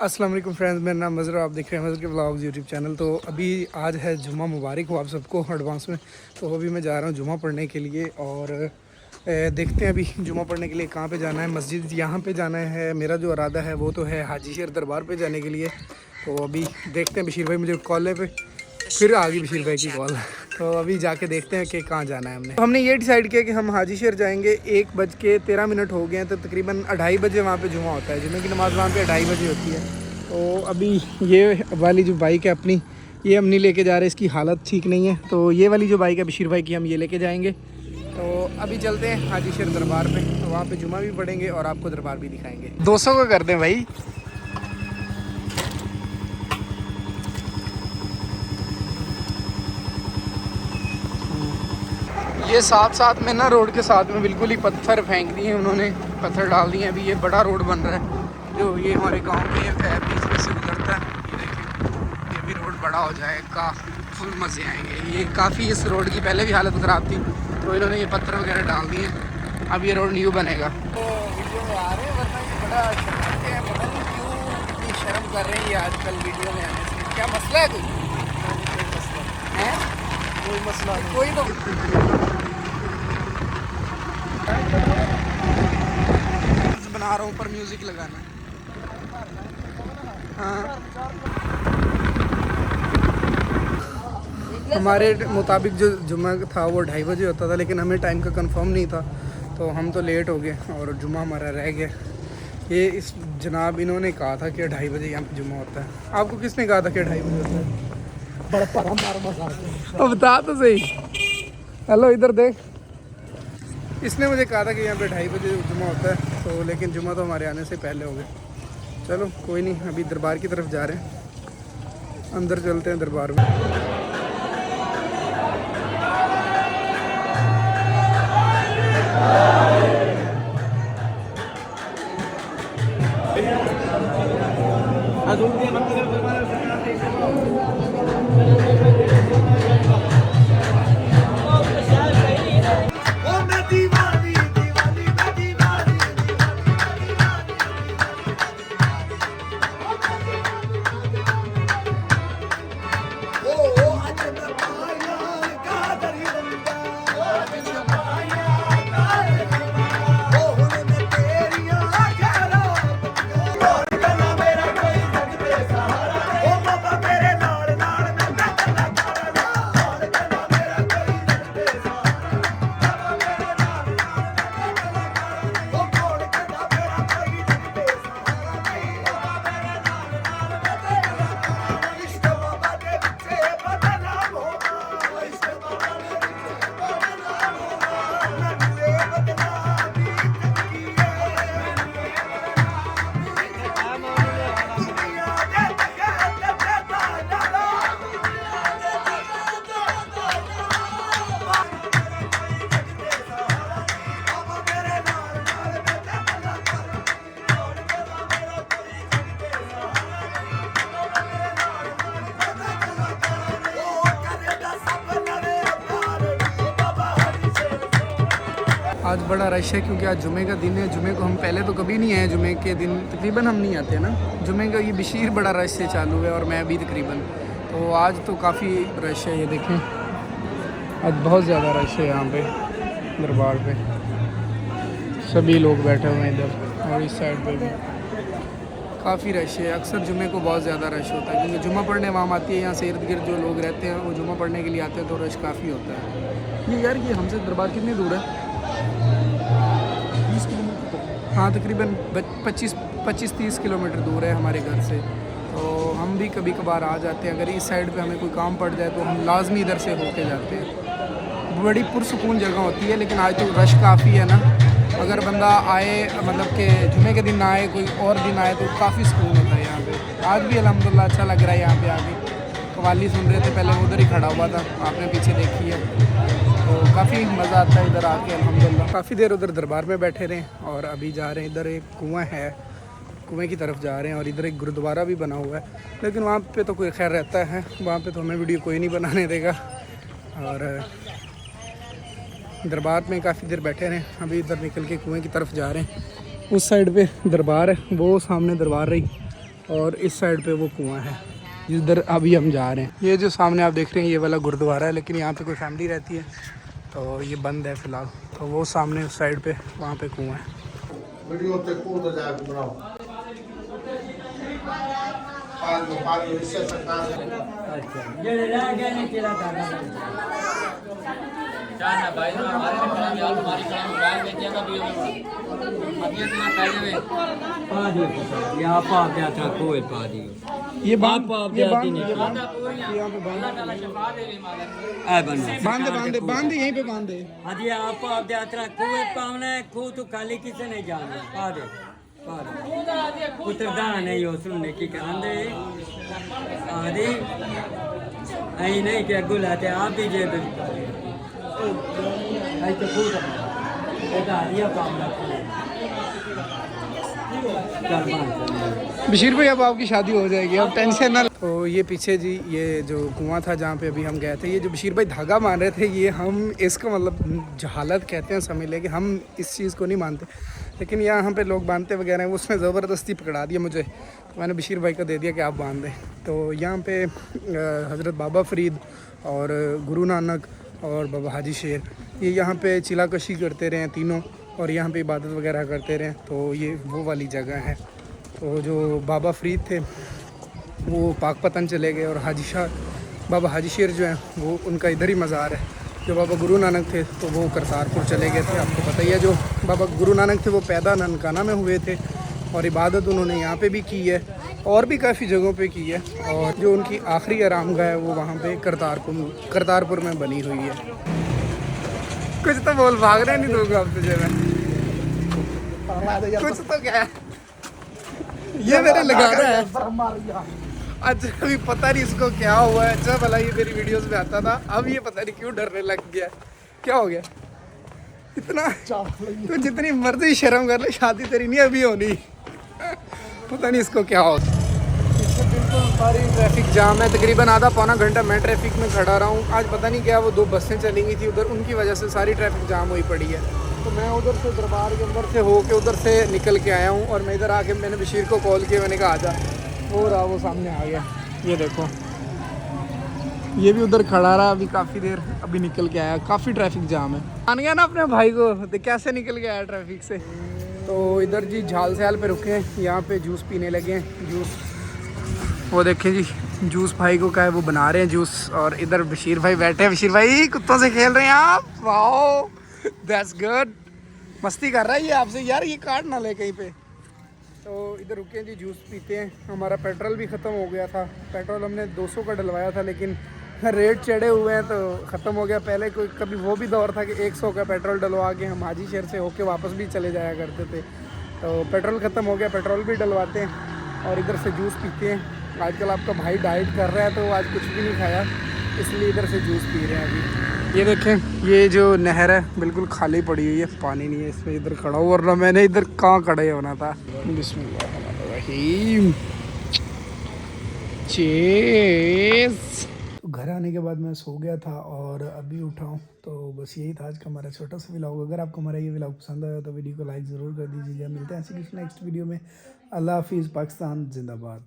अस्सलाम वालेकुम फ्रेंड्स, मेरा नाम मज़र, आप देख रहे हैं मज़र के व्लॉग्स यूट्यूब चैनल। तो अभी आज है जुम्मा, मुबारक हो आप सबको एडवांस में। तो अभी मैं जा रहा हूँ जुम्मा पढ़ने के लिए और देखते हैं अभी जुम्मा पढ़ने के लिए कहाँ पे जाना है। मस्जिद यहाँ पे जाना है, मेरा जो इरादा है वो तो है हाजी शेर दरबार पे जाने के लिए। तो अभी देखते हैं, बशीर भाई मुझे कॉल पे फिर आ गई बशीर भाई की कॉल। तो अभी जाके देखते हैं कि कहाँ जाना है। हमने ये डिसाइड किया कि हम हाजी शेर जाएंगे। 1:13 हो गए हैं, तो तकरीबन 2:30 बजे वहाँ पे जुमा होता है। जुमे की नमाज़ वहाँ पे 2:30 बजे होती है। तो अभी ये वाली जो बाइक है अपनी, ये हम नहीं लेके जा रहे, इसकी हालत ठीक नहीं है। तो ये वाली जो बाइक है बशीर भाई की, हम ये लेके जाएंगे। तो अभी चलते हैं हाजी शेर दरबार पे, तो वहाँ पे जुमा भी पढ़ेंगे और आपको दरबार भी दिखाएंगे। 200 का कर दें भाई। ये साथ में ना रोड के साथ में बिल्कुल ही पत्थर फेंक दिए उन्होंने, पत्थर डाल दिए। अभी ये बड़ा रोड बन रहा है जो ये हमारे गांव के बीच में से गुजरता है। ये देखिए, ये भी रोड बड़ा हो जाएगा, फुल मज़े आएंगे। ये काफ़ी, इस रोड की पहले भी हालत ख़राब थी, तो इन्होंने ये पत्थर वगैरह डाल दिए। अब ये रोड न्यू बनेगा। तो वीडियो में आ रहे हैं, वरना ये बड़ा शर्माते हैं, पता नहीं क्यों इतनी शर्म कर रहे हैं ये आजकल वीडियो में आने से। क्या मसला है? कोई मसला है? कोई मसला नहीं, कोई तो बना रहा हूँ, ऊपर म्यूजिक लगाना। हाँ, हमारे मुताबिक जो जुम्मा था वो 2:30 बजे होता था, लेकिन हमें टाइम का कंफर्म नहीं था, तो हम तो लेट हो गए और जुम्मा हमारा रह गया। ये इस जनाब इन्होंने कहा था कि 2:30 बजे यहाँ पे जुम्मा होता है। आपको किसने कहा था कि 2:30 बजे होता है? अब बता तो सही। हेलो, इधर देख। इसने मुझे कहा था कि यहाँ पे 2:30 बजे जुम्मा होता है, तो लेकिन जुम्मा तो हमारे आने से पहले हो गए। चलो कोई नहीं, अभी दरबार की तरफ जा रहे हैं, अंदर चलते हैं दरबार में। आज बड़ा रश है क्योंकि आज जुमे का दिन है। जुमे को हम पहले तो कभी नहीं आए, जुमे के दिन तकरीबन हम नहीं आते ना। जुमे का ये बशीर बड़ा रश से चालू है और मैं भी तकरीबन, तो आज तो काफ़ी रश है। ये देखें, आज बहुत ज़्यादा रश है यहाँ पे दरबार पे। सभी लोग बैठे हुए हैं इधर, और इस साइड पे भी काफ़ी रश है। अक्सर जुमे को बहुत ज़्यादा रश होता है क्योंकि जुमा पढ़ने वहाँ आती है। यहाँ से इर्द गिर्द जो लोग रहते हैं वो जुमा पढ़ने के लिए आते हैं, तो रश काफ़ी होता है। ये यार, ये हमसे दरबार कितनी दूर है? 20 किलोमीटर। हाँ, तकरीबन 25-30 किलोमीटर दूर है हमारे घर से। तो हम भी कभी कभार आ जाते हैं। अगर इस साइड पे हमें कोई काम पड़ जाए तो हम लाजमी इधर से होके जाते हैं। बड़ी पुरसुकून जगह होती है, लेकिन आज तो रश काफ़ी है ना। अगर बंदा आए, मतलब कि जुमे के दिन ना आए, कोई और दिन आए, तो काफ़ी सुकून होता है यहाँ पे। आज भी अल्हम्दुलिल्लाह अच्छा लग रहा है यहाँ पे आके। कवाली सुन रहे थे, पहले उधर ही खड़ा हुआ था, आपने पीछे देखी है। तो काफ़ी मज़ा आता है इधर आके अल्हम्दुलिल्लाह। काफ़ी देर उधर दरबार में बैठे रहे और अभी जा रहे हैं, इधर एक कुआं है, कुएं की तरफ जा रहे हैं। और इधर एक गुरुद्वारा भी बना हुआ है, लेकिन वहाँ पे तो कोई खैर रहता है, वहाँ पे तो हमें वीडियो कोई नहीं बनाने देगा। और दरबार में काफ़ी देर बैठे रहे। अभी इधर निकल के कुएं की तरफ जा रहे हैं। उस साइड पे दरबार है, वो सामने दरबार रही, और इस साइड पे वो कुआं है जिधर अभी हम जा रहे हैं। ये जो सामने आप देख रहे हैं ये वाला गुरुद्वारा है, लेकिन यहाँ पे कोई फैमिली रहती है तो ये बंद है फ़िलहाल। तो वो सामने उस साइड पे वहाँ पे कुआं है। ये बांध यहीं पे बांधे। अजी आप यात्रा कुएं पावना है, खूह तो खाली किसे नहीं जाना। पा दे पुत्र दान नहीं हो सुनने की करांदे आदि ऐ नहीं के गुलाते आप भी जे ऐ तो खूह तो आदिया पावना बशीर भाई अब आपकी शादी हो जाएगी, अब टेंशन ना। तो ये पीछे जी ये जो कुआं था जहाँ पे अभी हम गए थे, ये जो बशीर भाई धागा मान रहे थे, ये हम इसको मतलब जहालत कहते हैं समझ ले कि हम इस चीज़ को नहीं मानते, लेकिन यहाँ पे लोग बांधते वगैरह हैं। उसने ज़बरदस्ती पकड़ा दिया मुझे, तो मैंने बशीर भाई को दे दिया कि आप बांध दें। तो यहाँ पे हज़रत बाबा फ़रीद और गुरु नानक और बाबा हाजी शेर ये यहाँ पे चिलाकशी करते रहे तीनों, और यहाँ पे इबादत वगैरह करते रहे। तो ये वो वाली जगह है। तो जो बाबा फ़रीद थे वो पाकपतन चले गए, और हाजी शाह बाबा हाजी शेर जो हैं वो उनका इधर ही मज़ार है। जो बाबा गुरु नानक थे तो वो करतारपुर चले गए थे, आपको पता ही है। जो बाबा गुरु नानक थे वो पैदा ननकाना में हुए थे, और इबादत उन्होंने यहाँ पे भी की है और भी काफ़ी जगहों पे की है। और जो उनकी आखिरी आरामगाह है वो वहाँ पे करतारपुर में बनी हुई है। कुछ तो बोल, भाग रहे नहीं दूंगा अब तुझे मैं, कुछ तो क्या है ये मेरे लगा रहा है। अच्छा अभी पता नहीं इसको क्या हुआ है। अच्छा भला ये मेरी वीडियोस में आता था, अब ये पता नहीं क्यों डरने लग गया। क्या हो गया इतना? तो जितनी मर्जी शर्म कर ले, शादी तेरी नहीं अभी होनी। पता नहीं इसको क्या हो। बिल्कुल सारी ट्रैफिक जाम है, तकरीबन आधा पौना घंटा मैं ट्रैफिक में खड़ा रहा हूँ। आज पता नहीं क्या वो 2 बसें चली गई थी उधर, उनकी वजह से सारी ट्रैफिक जाम हुई पड़ी है। तो मैं उधर से दरबार के अंदर से हो के उधर से निकल के आया हूँ, और मैं इधर आके मैंने बशीर को कॉल किया, मैंने कहा आजा। वो रहा, वो सामने आ गया। ये देखो ये भी उधर खड़ा रहा अभी काफ़ी देर, अभी निकल के आया। काफ़ी ट्रैफिक जाम है। मान गया ना अपने भाई को, तो कैसे निकल के आया ट्रैफिक से। तो इधर जी झाल सयाल पे रुके हैं, यहाँ पे जूस पीने लगे हैं। जूस वो देखें जी, जूस भाई को क्या है वो बना रहे हैं जूस, और इधर बशीर भाई बैठे हैं। बशीर भाई कुत्तों से खेल रहे हैं आप, वाओ दैट्स गुड। मस्ती कर रहा है ये आपसे यार, ये काट ना ले कहीं पे। तो इधर रुके जी, जूस पीते हैं। हमारा पेट्रोल भी ख़त्म हो गया था। पेट्रोल हमने 200 का डलवाया था, लेकिन रेट चढ़े हुए हैं तो ख़त्म हो गया। पहले कोई कभी वो भी दौर था कि 100 का पेट्रोल डलवा के हम हाजी शहर से होके वापस भी चले जाया करते थे। तो पेट्रोल ख़त्म हो गया, पेट्रोल भी डलवाते हैं और इधर से जूस पीते हैं। आजकल आपका भाई डाइट कर रहा है तो आज कुछ भी नहीं खाया, इसलिए इधर से जूस पी रहे हैं अभी। ये देखें ये जो नहर है बिल्कुल खाली पड़ी हुई है, पानी नहीं है इसमें। इधर खड़ा हुआ, वरना मैंने इधर कहाँ खड़े होना था। बिस्मिल्लाहिर्रहमानिर्रहीम, चीज़। घर आने के बाद मैं सो गया था और अभी उठा हूँ। तो बस यही था आज का हमारा छोटा सा व्लॉग। अगर आपको हमारा ये व्लॉग पसंद आया तो वीडियो को लाइक ज़रूर कर दीजिएगा। मिलते हैं ऐसे किसी नेक्स्ट वीडियो में। अल्लाह हाफिज़। पाकिस्तान जिंदाबाद।